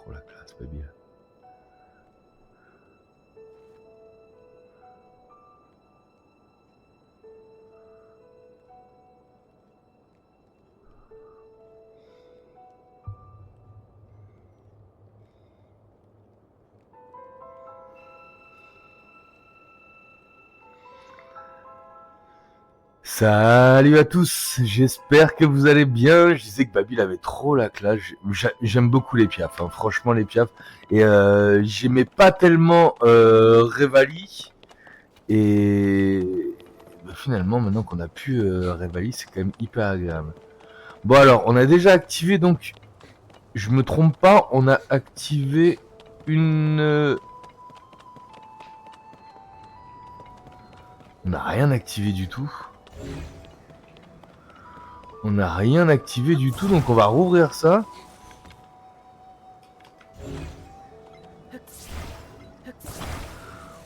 trop la classe, baby. Salut à tous, j'espère que vous allez bien. Je disais que Babil avait trop la classe. J'aime beaucoup les piafs, hein. Franchement les piafs. Et j'aimais pas tellement Revali. Et bah, finalement, maintenant qu'on a pu Revali, c'est quand même hyper agréable. Bon alors, on a déjà activé donc, je me trompe pas, on a activé une... On n'a rien activé du tout. On n'a rien activé du tout, donc on va rouvrir ça.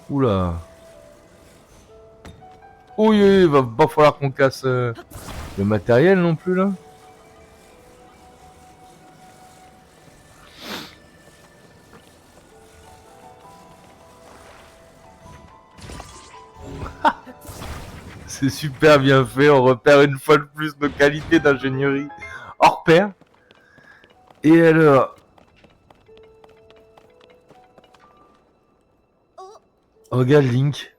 Oula. Oui, il va pas falloir qu'on casse le matériel non plus là. C'est super bien fait, on repère une fois de plus nos qualités d'ingénierie hors pair. Et alors... Regarde Link.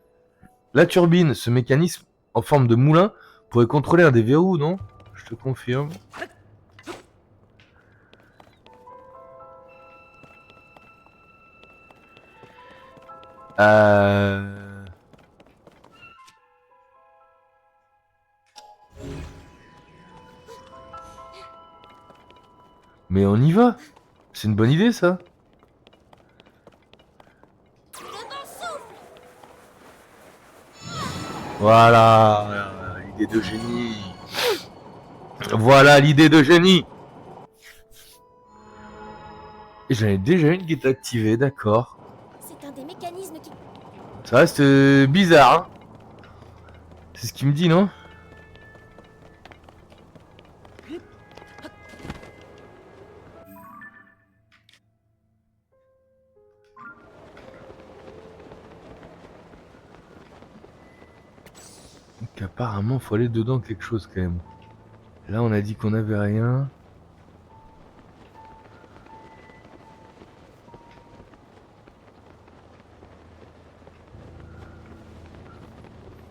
La turbine, ce mécanisme en forme de moulin, pourrait contrôler un des verrous, non? Je te confirme. Euh... Mais on y va. C'est une bonne idée ça. Voilà, l'idée de génie. Voilà l'idée de génie. Et j'en ai déjà une qui est activée, d'accord. C'est un des mécanismes qui... Ça reste bizarre, hein. C'est ce qu'il me dit, non? Donc apparemment, faut aller dedans quelque chose quand même. Là, on a dit qu'on avait rien.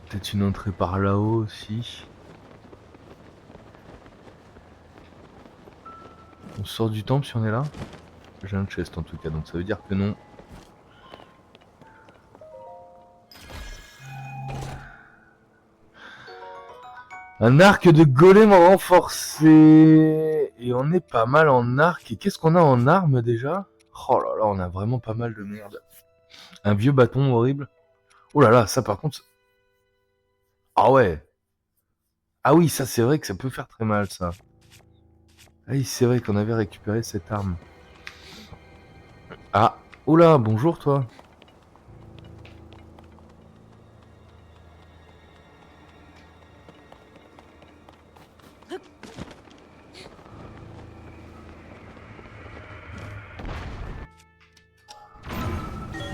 Peut-être une entrée par là-haut aussi. On sort du temple si on est là. J'ai un chest en tout cas, donc ça veut dire que non. Un arc de golem renforcé. Et on est pas mal en arc. Et qu'est-ce qu'on a en arme déjà? Oh là là, on a vraiment pas mal de merde. Un vieux bâton horrible. Oh là là, ça par contre... Ah ouais. Ah oui, ça c'est vrai que ça peut faire très mal ça. Ah oui, c'est vrai qu'on avait récupéré cette arme. Ah, oula, bonjour toi.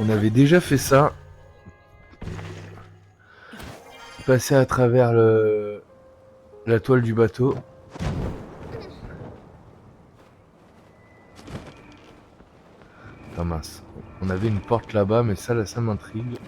On avait déjà fait ça. Passer à travers la toile du bateau. Ah mince. On avait une porte là-bas, mais ça, là, ça m'intrigue.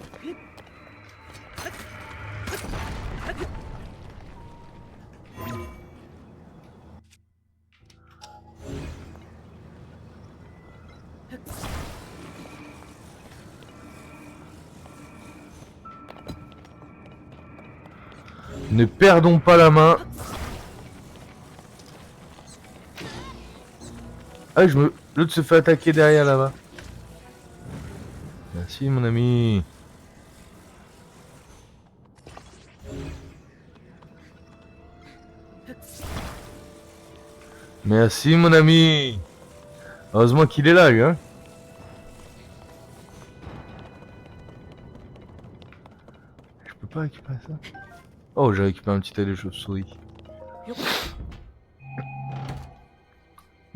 Ne perdons pas la main. Ah, l'autre se fait attaquer derrière là-bas. Merci mon ami. Merci mon ami. Heureusement qu'il est là lui, hein. Je peux pas récupérer ça. Oh, j'ai récupéré un petit tas de chauves-souris.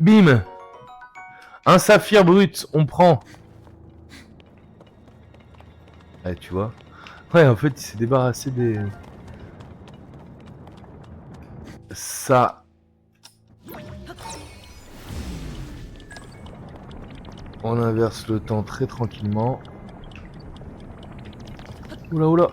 Bim. Un saphir brut, on prend. Ouais, tu vois. Ouais, en fait, il s'est débarrassé des... Ça. On inverse le temps très tranquillement. Oula, oula.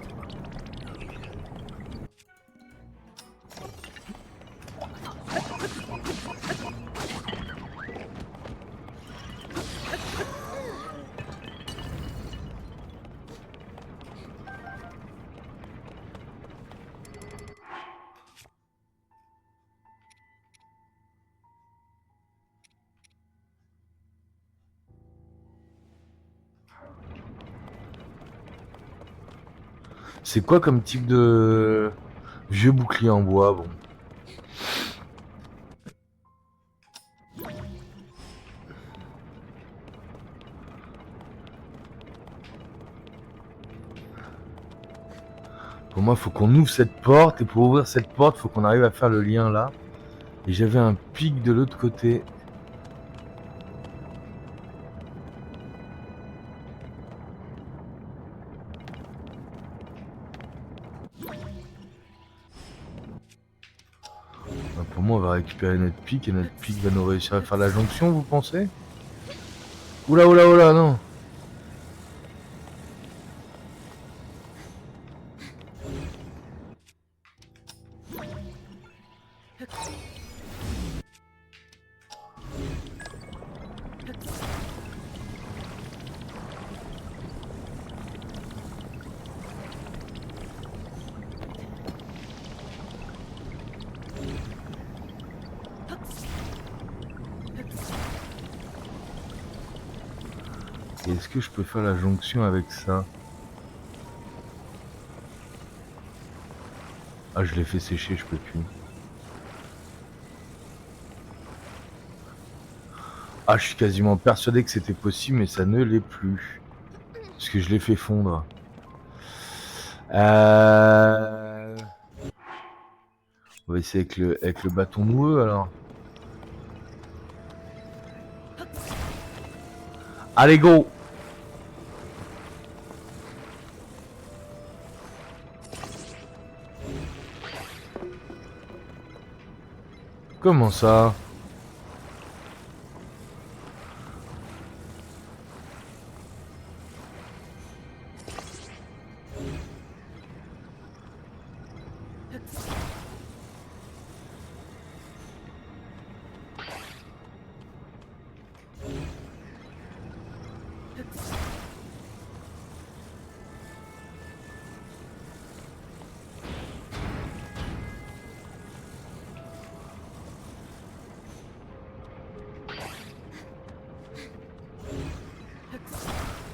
C'est quoi comme type de vieux bouclier en bois, bon. Pour moi, faut qu'on ouvre cette porte, et pour ouvrir cette porte, faut qu'on arrive à faire le lien là. Et j'avais un pic de l'autre côté. Pour moi, on va récupérer notre pic, et notre pic va nous réussir à faire la jonction, vous pensez? Oula, oula, oula, non. Est-ce que je peux faire la jonction avec ça? Ah, je l'ai fait sécher, je peux plus. Ah, je suis quasiment persuadé que c'était possible, mais ça ne l'est plus. Parce que je l'ai fait fondre. On va essayer avec le bâton noueux, alors. Allez, go! Comment ça?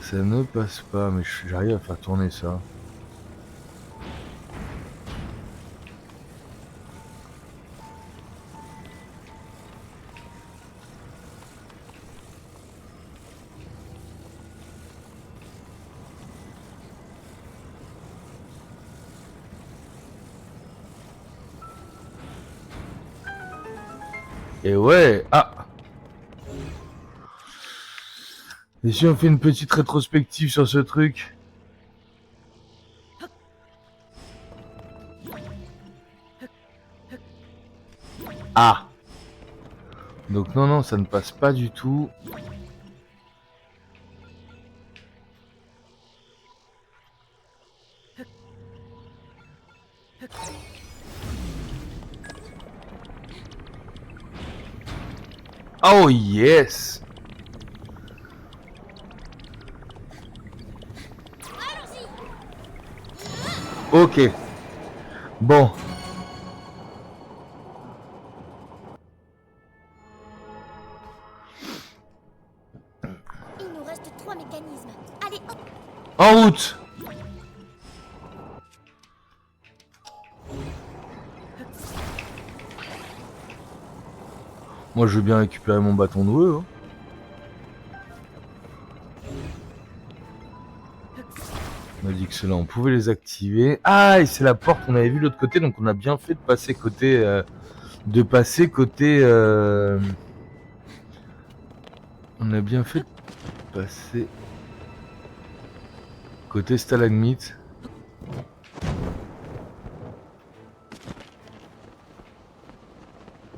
Ça ne passe pas, mais j'arrive à faire tourner ça. Et ouais, ah! Et si on fait une petite rétrospective sur ce truc? Ah! Donc non, non, ça ne passe pas du tout. Oh yes! Ok. Bon. Il nous reste 3 mécanismes. Allez, hop! En route! Moi, je veux bien récupérer mon bâton noueux. Hein. On m'a dit que ceux-là, on pouvait les activer. Ah, et c'est la porte qu'on avait vue de l'autre côté, donc on a bien fait de passer côté... On a bien fait de passer côté stalagmite.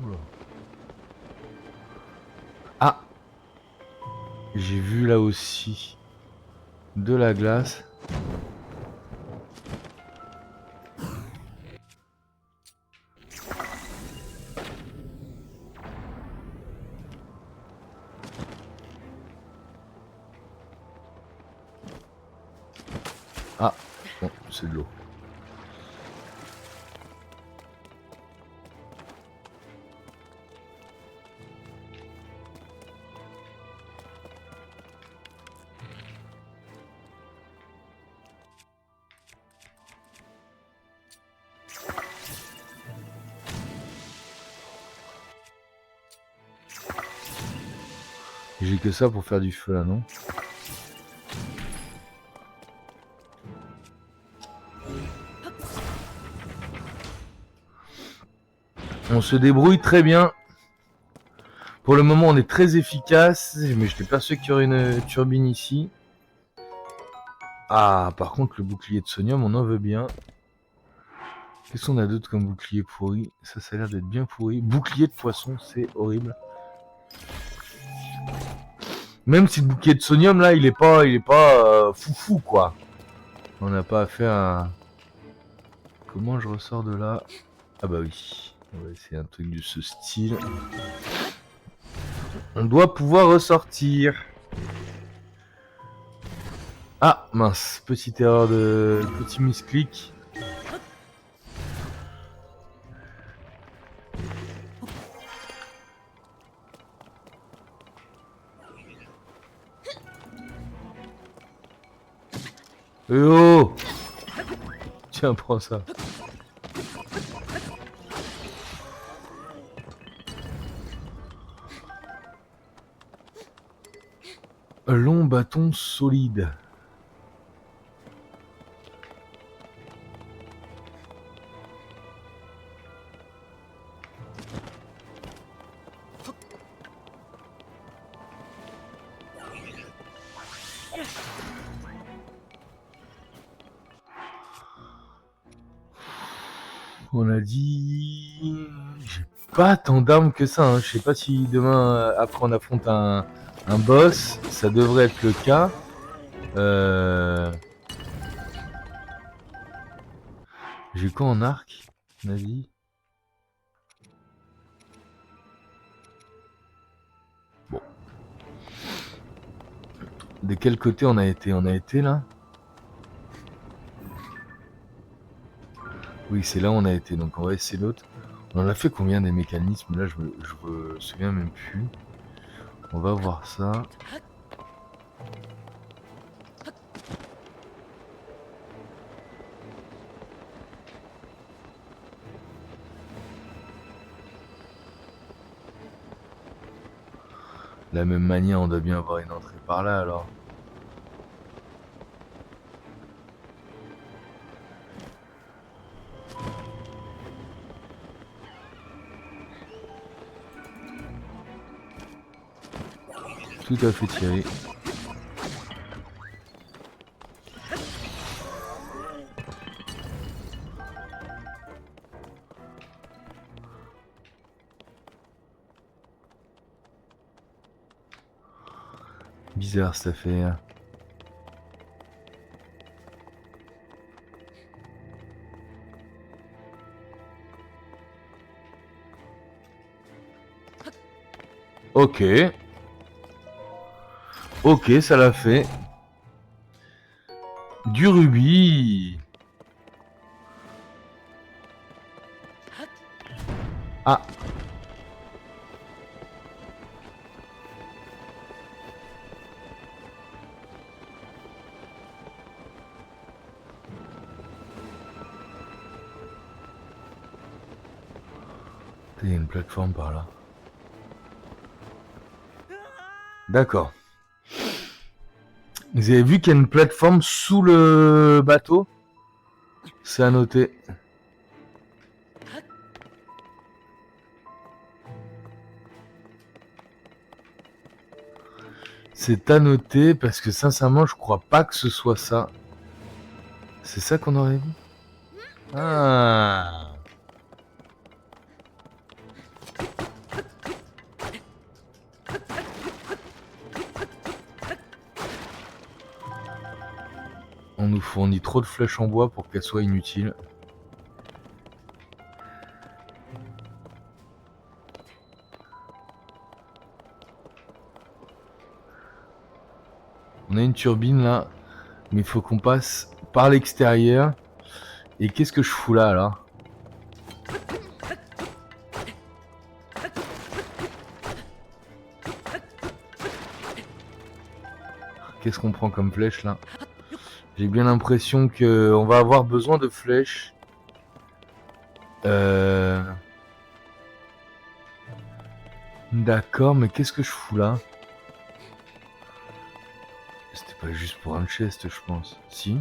Oula. Ah, j'ai vu là aussi de la glace. Ah, bon, c'est de l'eau. J'ai que ça pour faire du feu là, non? On se débrouille très bien. Pour le moment, on est très efficace, mais je n'étais persuadé qu'il y aurait une turbine ici. Ah, par contre, le bouclier de sonium, on en veut bien. Qu'est-ce qu'on a d'autre comme bouclier pourri? Ça a l'air d'être bien pourri. Bouclier de poisson, c'est horrible. Même si le bouclier de sonium, là, il est pas foufou, quoi. On n'a pas affaire à... Comment je ressors de là? Ah bah oui. On va essayer un truc de ce style. On doit pouvoir ressortir. Ah, mince. Petite erreur de... Petit misclic. Eh oh! Tiens, prends ça. Long bâton solide. On a dit... J'ai pas tant d'armes que ça. Hein. Je sais pas si demain, après on affronte un boss. Ça devrait être le cas. J'ai quoi en arc? On a dit. Bon. De quel côté on a été? On a été là? Oui, c'est là où on a été. Donc on va essayer l'autre. On en a fait combien des mécanismes? Là, je me souviens même plus. On va voir ça. De la même manière, on doit bien avoir une entrée par là alors. Tout à fait tiré. Bizarre cette affaire. Ok. Ok, ça l'a fait. Du rubis. Ah. Il y a une plateforme par là. D'accord. Vous avez vu qu'il y a une plateforme sous le bateau? C'est à noter. C'est à noter parce que sincèrement, je crois pas que ce soit ça. C'est ça qu'on aurait vu? Ah. On nous fournit trop de flèches en bois pour qu'elles soient inutiles. On a une turbine là, mais il faut qu'on passe par l'extérieur. Et qu'est-ce que je fous là alors? Qu'est-ce qu'on prend comme flèche là? J'ai bien l'impression qu'on va avoir besoin de flèches. D'accord, mais qu'est-ce que je fous là? C'était pas juste pour un chest, je pense. Si.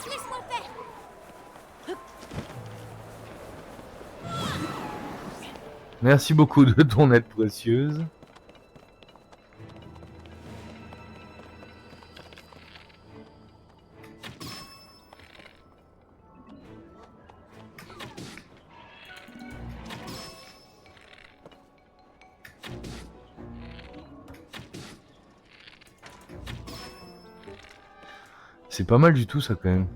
Laisse-moi faire. Merci beaucoup de ton aide précieuse. C'est pas mal du tout ça quand même.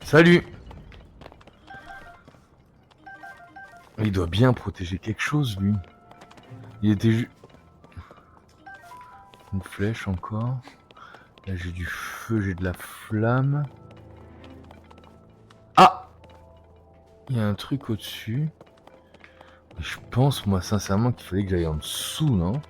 Salut! Il doit bien protéger quelque chose, lui. Il était juste... Une flèche encore. Là, j'ai du feu, j'ai de la flamme. Ah! Il y a un truc au-dessus. Je pense, moi, sincèrement, qu'il fallait que j'aille en dessous, non?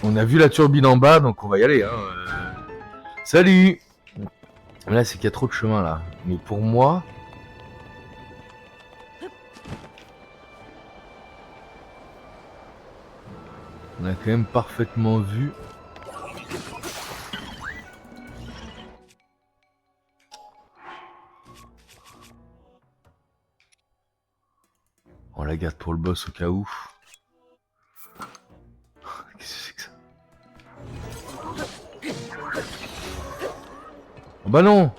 On a vu la turbine en bas, donc on va y aller. Hein. Salut! Là, c'est qu'il y a trop de chemin, là. Mais pour moi... On a quand même parfaitement vu... On la garde pour le boss au cas où. Qu'est-ce que c'est que ça? Oh bah non!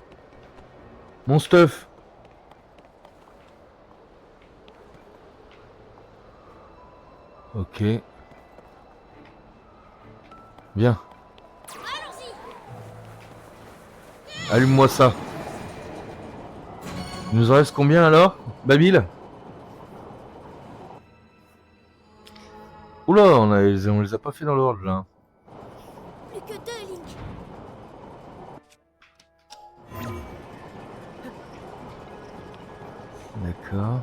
Mon stuff! Ok. Viens. Allume-moi ça. Il nous en reste combien alors, Babil? Oula, on les a pas fait dans l'ordre là. Plus que 2, Link. D'accord.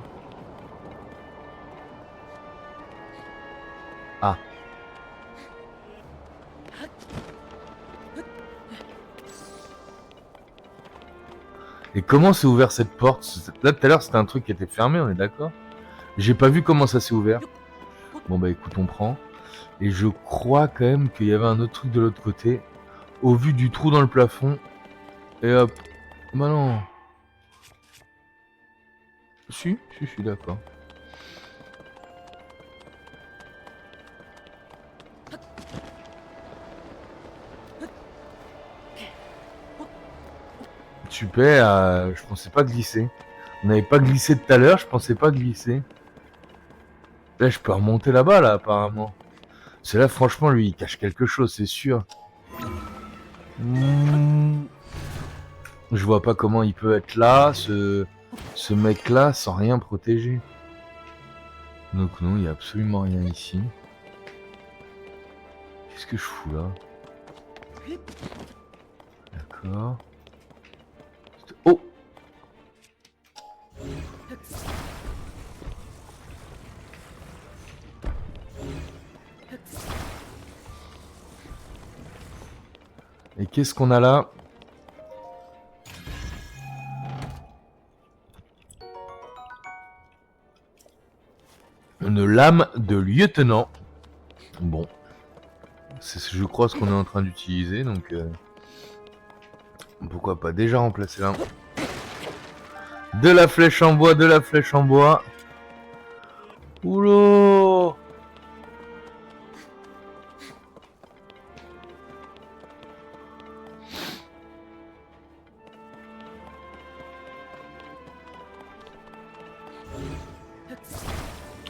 Ah. Et comment s'est ouvert cette porte? Là tout à l'heure c'était un truc qui était fermé, on est d'accord? J'ai pas vu comment ça s'est ouvert. Bon bah écoute, on prend. Et je crois quand même qu'il y avait un autre truc de l'autre côté. Au vu du trou dans le plafond. Et hop. Bah non. Si, je suis d'accord. Super, je pensais pas glisser. On n'avait pas glissé tout à l'heure, je pensais pas glisser. Là, je peux remonter là-bas, là, apparemment. C'est là, franchement, lui, il cache quelque chose, c'est sûr. Je vois pas comment il peut être là, ce mec-là, sans rien protéger. Donc non, il y a absolument rien ici. Qu'est-ce que je fous là? D'accord. Oh! Et qu'est-ce qu'on a là? Une lame de lieutenant. Bon. C'est, je crois, ce qu'on est en train d'utiliser, donc... pourquoi pas déjà remplacer là. De la flèche en bois, de la flèche en bois. Oulô!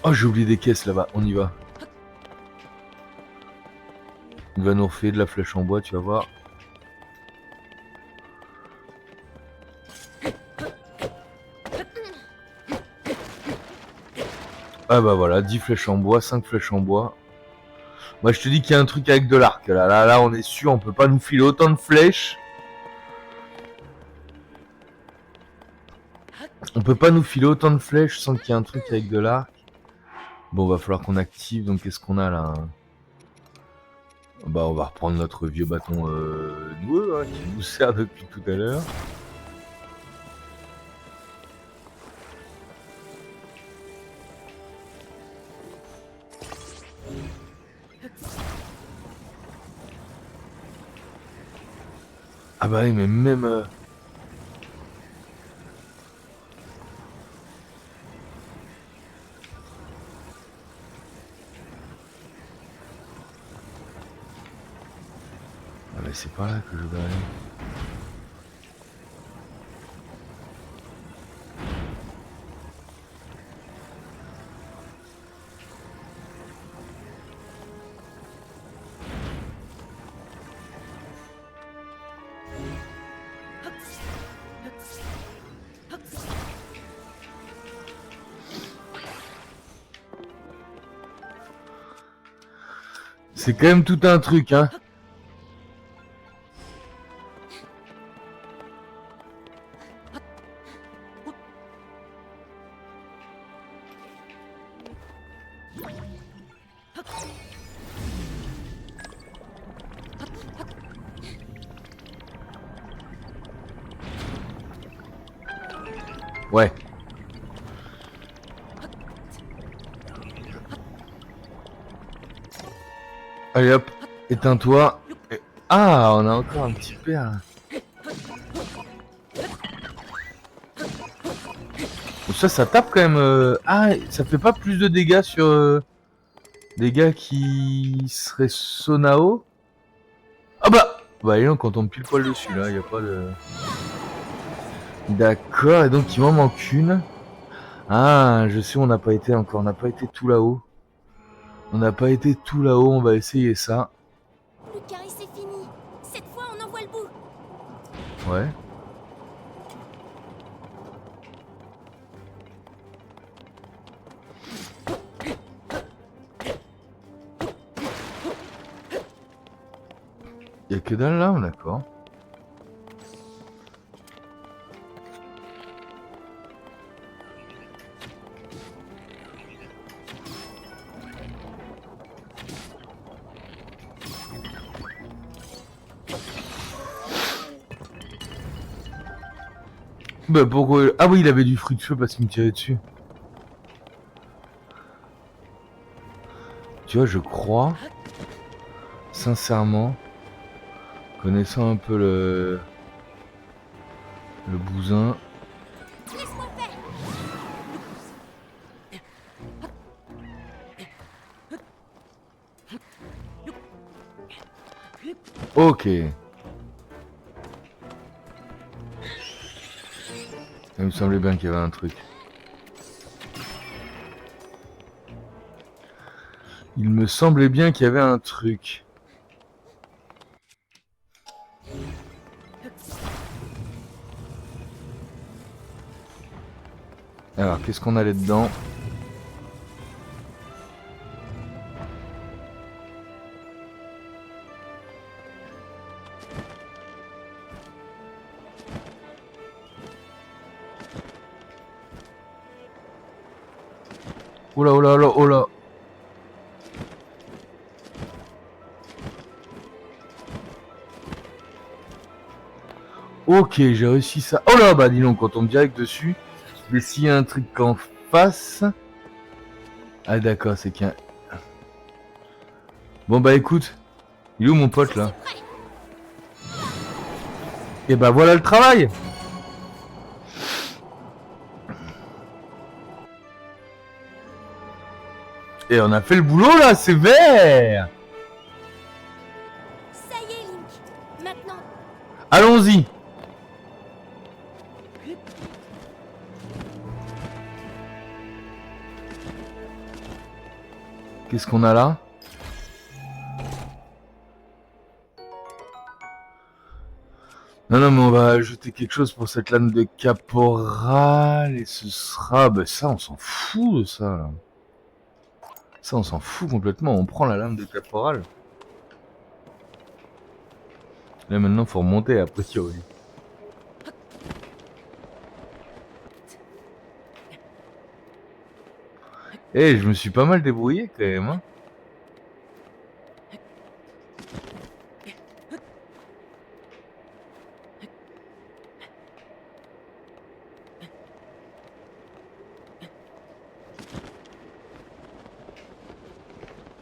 Oh, j'ai oublié des caisses là-bas, on y va. Il va nous refaire de la flèche en bois, tu vas voir. Ah bah voilà, 10 flèches en bois, 5 flèches en bois. Moi je te dis qu'il y a un truc avec de l'arc. Là, on est sûr, on peut pas nous filer autant de flèches. On peut pas nous filer autant de flèches sans qu'il y ait un truc avec de l'arc. Bon, va falloir qu'on active, donc qu'est-ce qu'on a là? Bah on va reprendre notre vieux bâton noueux, hein, qui nous sert depuis tout à l'heure. Ah bah oui, mais même... Ah bah c'est par là que je vais aller. C'est quand même tout un truc, hein. Ouais. Allez hop, éteins-toi. Ah, on a encore un petit père. Ça tape quand même. Ah, ça fait pas plus de dégâts sur des gars qui seraient Sonao. Ah bah allez, on tombe pile poil dessus là, y a pas de... D'accord, et donc il m'en manque une. Ah, je sais, on n'a pas été encore, on n'a pas été tout là-haut. On n'a pas été tout là-haut, on va essayer ça. Le carré, c'est fini. Cette fois, on en voit le bout. Ouais. Y'a que dalle là, d'accord. Bah pourquoi... Ah oui, il avait du fruit de feu parce qu'il me tirait dessus. Tu vois, je crois, sincèrement, connaissant un peu le bousin. Laisse-moi faire. Ok. Il me semblait bien qu'il y avait un truc. Il me semblait bien qu'il y avait un truc. Alors, qu'est-ce qu'on a là-dedans? Oh là, oh là, oh là, oh là. Ok, j'ai réussi ça. Oh là, bah dis donc, on tombe direct dessus. Mais s'il y a un truc qu'en face... Ah d'accord, c'est qu'un... Bon bah écoute, il est où mon pote là? Et bah voilà le travail. Et on a fait le boulot là, c'est vert. Ça y est, Link. Maintenant. Allons-y. Qu'est-ce qu'on a là? Non, non, mais on va ajouter quelque chose pour cette lame de caporal et ce sera... Bah ça, on s'en fout de ça, là. Ça, on s'en fout complètement. On prend la lame de caporal. Là, maintenant, faut remonter, a priori. Eh, je me suis pas mal débrouillé, quand même, hein.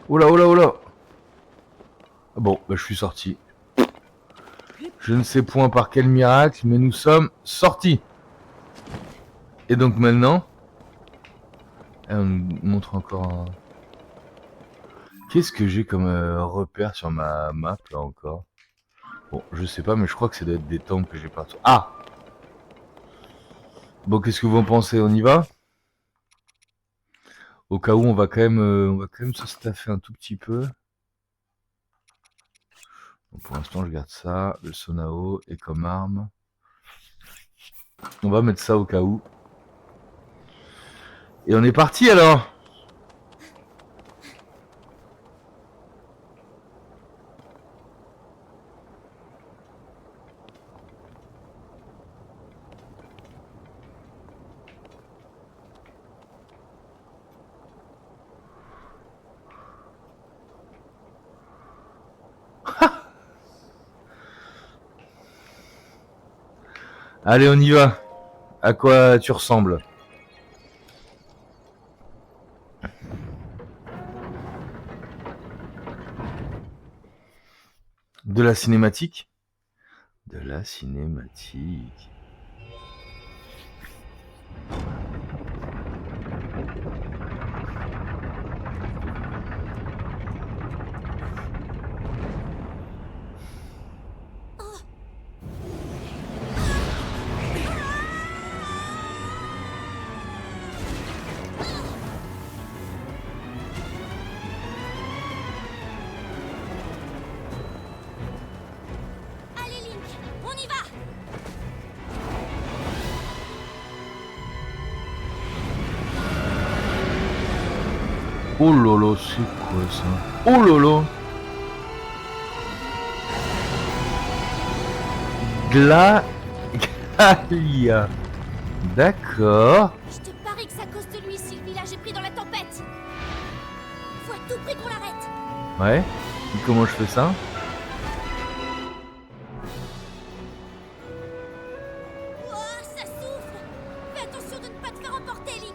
Oula, oula, oula. Bon, bah, je suis sorti. Je ne sais point par quel miracle, mais nous sommes sortis. Et donc maintenant... on nous montre encore un... Qu'est-ce que j'ai comme repère sur ma map, là, encore? Bon, je sais pas, mais je crois que c'est doit être des temples que j'ai partout. Ah! Bon, qu'est-ce que vous en pensez? On y va? Au cas où, on va quand même se staffer un tout petit peu. Bon, pour l'instant, je garde ça, le Sonao, et comme arme. On va mettre ça au cas où. Et on est parti alors! Allez, on y va. À quoi tu ressembles? De la cinématique? De la cinématique. Allez, Link. On y va. Oh lolo, c'est quoi ça? Oh lolo! Glalia. D'accord. Je te parie que c'est à cause de lui si le village est pris dans la tempête. Faut à tout prix qu'on l'arrête. Ouais. Et comment je fais ça? Oh, ça souffle. Fais attention de ne pas te faire emporter, Link.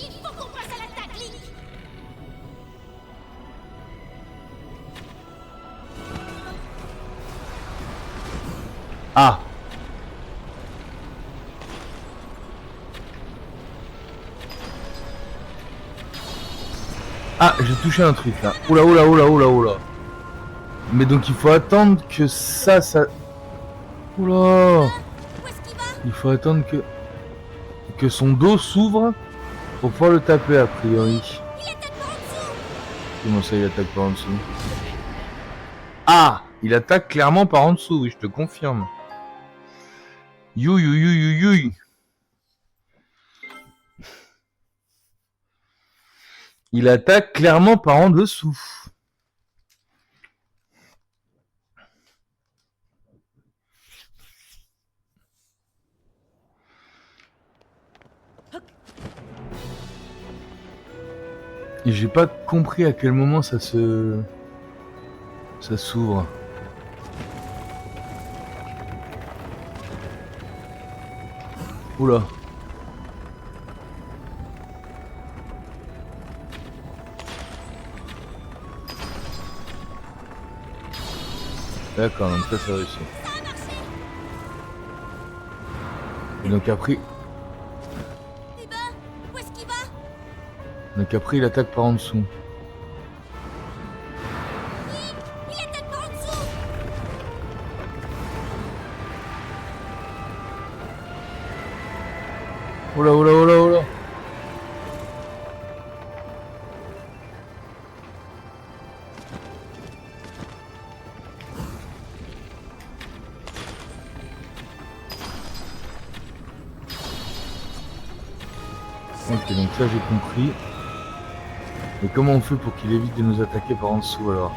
Il faut qu'on passe à l'attaque, Link. Ah. Ah, j'ai touché un truc là. Oula, oula, oula, oula, oula. Mais donc il faut attendre que ça... Oula. Où est-ce qu'il va? Il faut attendre que son dos s'ouvre pour pouvoir le taper a priori. Il attaque par en dessous. Comment ça il attaque par en dessous? Ah, il attaque clairement par en dessous, oui, je te confirme. Youy, youy, youy, youy. Il attaque clairement par en dessous. Et j'ai pas compris à quel moment ça s'ouvre. Oula. D'accord, donc ça c'est réussi. Ça a marché. Et donc après, Eh ben, où est-ce qu'il va? il attaque par en dessous. Il attaque par en dessous. Oula, oula, oula, oula. Ok, donc ça j'ai compris. Mais comment on fait pour qu'il évite de nous attaquer par en dessous alors?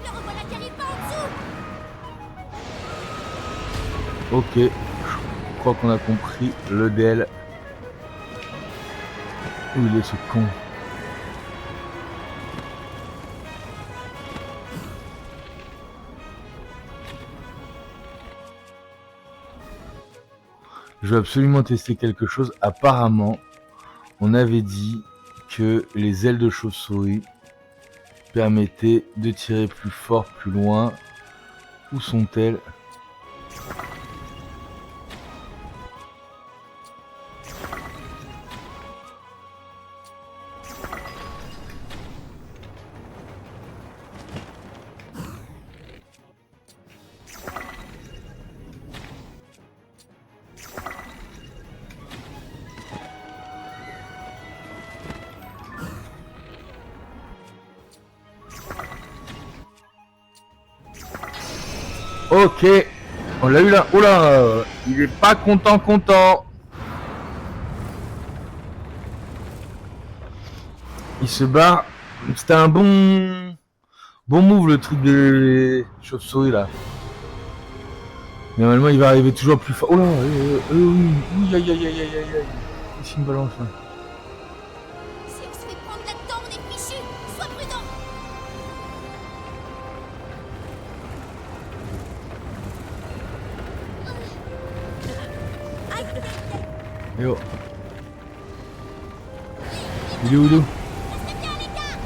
Le revoilà qui arrive par en dessous. Ok, je crois qu'on a compris le DL. Où il est ce con? Je veux absolument tester quelque chose. Apparemment, on avait dit que les ailes de chauve-souris permettaient de tirer plus fort, plus loin. Où sont-elles? Ok, on l'a eu là. Oula, il est pas content. Il se barre. C'était un bon move le truc de chauve-souris là. Normalement il va arriver toujours plus fort. Oula, oui, aïe aïe aïe aïe aïe aïe. Ici une balance là. Si on se fait prendre là-dedans, on est fichu. Sois prudent. Aïe, aïe, aïe. Et oh. Il est où, Restez bien à l'écart.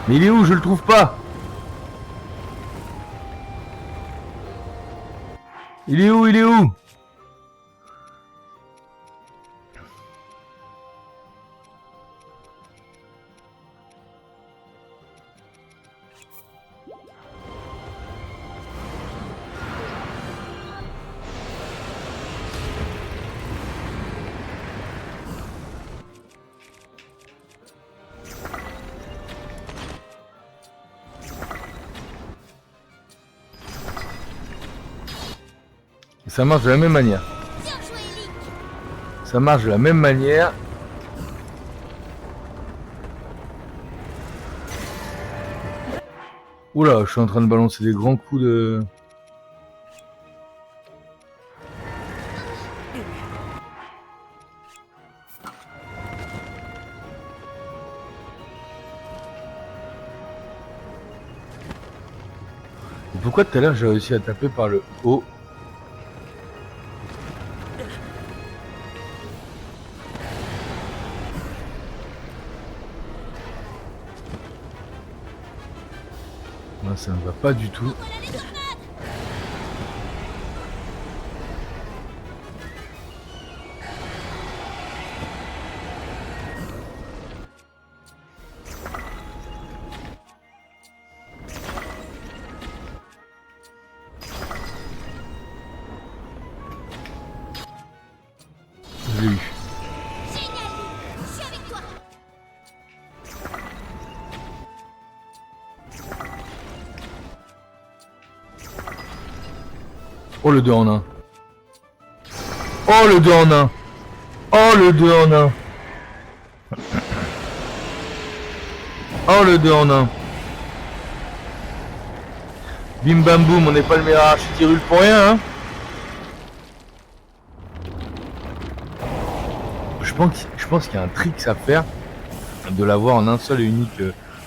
Mais il est où? Je le trouve pas. Il est où? Et ça marche de la même manière. Bien joué, Link. Ça marche de la même manière. Oula, je suis en train de balancer des grands coups de... Et pourquoi tout à l'heure j'ai réussi à taper par le haut? Moi ça ne va pas du tout. Voilà les tornades. Oh le 2 en 1. Oh le 2 en 1. Oh le 2 en 1. Oh le 2 en 1. Bim bam boum, on n'est pas le meilleur archityrule pour rien, hein. Je pense qu'il y a un trick à faire de l'avoir en un seul et unique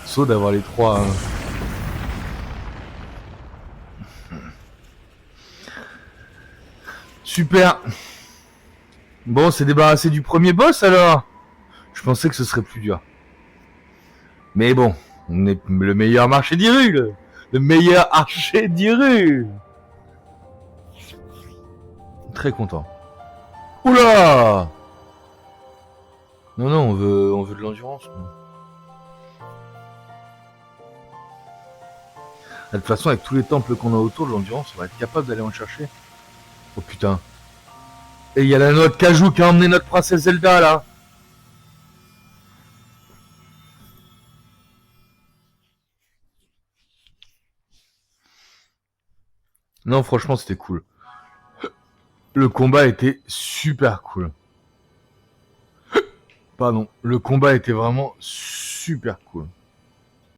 saut, d'avoir les trois. Super. Bon, c'est débarrassé du premier boss alors. Je pensais que ce serait plus dur. Mais bon, on est le meilleur marché d'Hyrule. Le meilleur archer d'Hyrule. Très content. Oula! Non, non, on veut de l'endurance. De toute façon, avec tous les temples qu'on a autour de l'endurance, on va être capable d'aller en chercher. Oh putain. Et il y a la noix de cajou qui a emmené notre princesse Zelda là. Non, franchement, c'était cool. Le combat était super cool. Pardon, le combat était vraiment super cool.